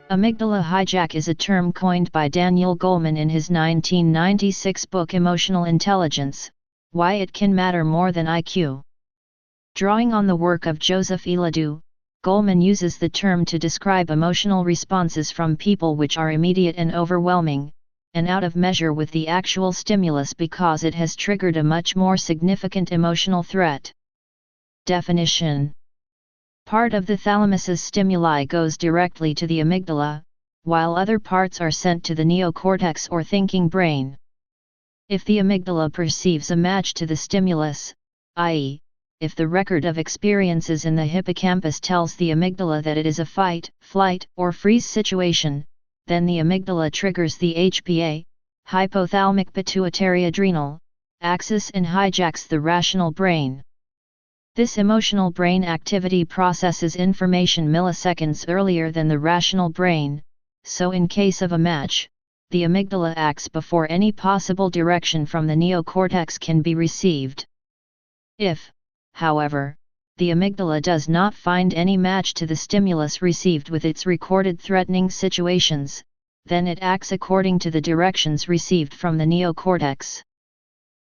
Amygdala hijack is a term coined by Daniel Goleman in his 1996 book Emotional Intelligence: Why It Can Matter More Than IQ. Drawing on the work of Joseph E. Ledoux, Goleman uses the term to describe emotional responses from people which are immediate and overwhelming, and out of measure with the actual stimulus because it has triggered a much more significant emotional threat. Definition: part of the thalamus's stimuli goes directly to the amygdala, while other parts are sent to the neocortex or thinking brain. If the amygdala perceives a match to the stimulus, i.e., if the record of experiences in the hippocampus tells the amygdala that it is a fight, flight, or freeze situation, then the amygdala triggers the HPA, hypothalamic pituitary adrenal, axis and hijacks the rational brain. This emotional brain activity processes information milliseconds earlier than the rational brain, so in case of a match, the amygdala acts before any possible direction from the neocortex can be received. If, however, the amygdala does not find any match to the stimulus received with its recorded threatening situations, then it acts according to the directions received from the neocortex.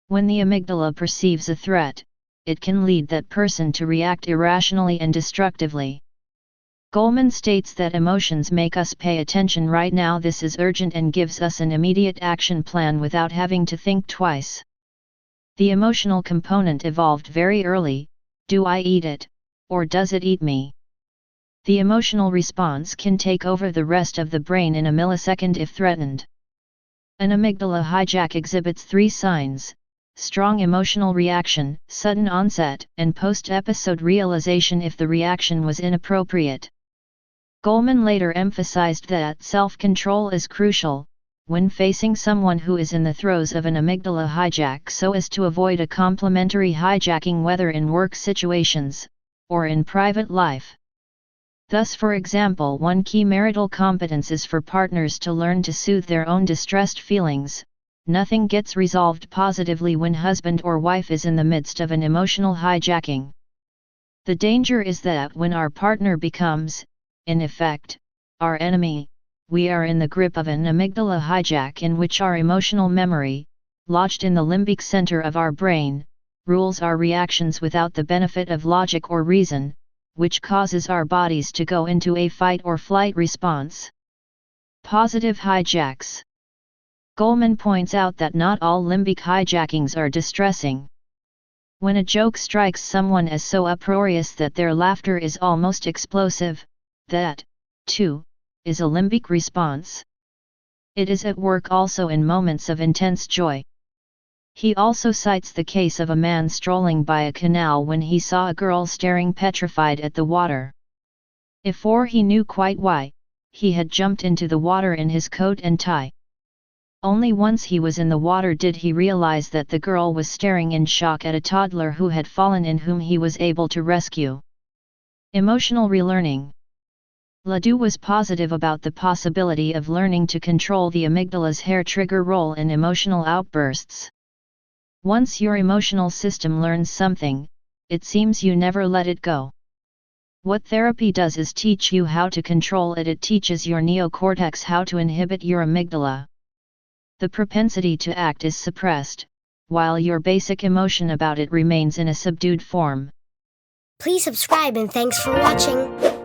When the amygdala perceives a threat, it can lead that person to react irrationally and destructively. Goleman states that emotions make us pay attention right now. This is urgent and gives us an immediate action plan without having to think twice. The emotional component evolved very early: do I eat it, or does it eat me? The emotional response can take over the rest of the brain in a millisecond if threatened. An amygdala hijack exhibits 3 signs: strong emotional reaction, sudden onset, and post-episode realization if the reaction was inappropriate. Goleman later emphasized that self-control is crucial when facing someone who is in the throes of an amygdala hijack, so as to avoid a complementary hijacking whether in work situations or in private life. Thus, for example, one key marital competence is for partners to learn to soothe their own distressed feelings. Nothing gets resolved positively when husband or wife is in the midst of an emotional hijacking. The danger is that when our partner becomes, in effect, our enemy, we are in the grip of an amygdala hijack in which our emotional memory, lodged in the limbic center of our brain, rules our reactions without the benefit of logic or reason, which causes our bodies to go into a fight or flight response. Positive hijacks. Goleman points out that not all limbic hijackings are distressing. When a joke strikes someone as so uproarious that their laughter is almost explosive, that, too, is a limbic response. It is at work also in moments of intense joy. He also cites the case of a man strolling by a canal when he saw a girl staring petrified at the water. Before he knew quite why, he had jumped into the water in his coat and tie. Only once he was in the water did he realize that the girl was staring in shock at a toddler who had fallen in, whom he was able to rescue. Emotional relearning. Ledoux was positive about the possibility of learning to control the amygdala's hair-trigger role in emotional outbursts. Once your emotional system learns something, it seems you never let it go. What therapy does is teach you how to control it. It teaches your neocortex how to inhibit your amygdala. The propensity to act is suppressed, while your basic emotion about it remains in a subdued form. Please subscribe and thanks for watching.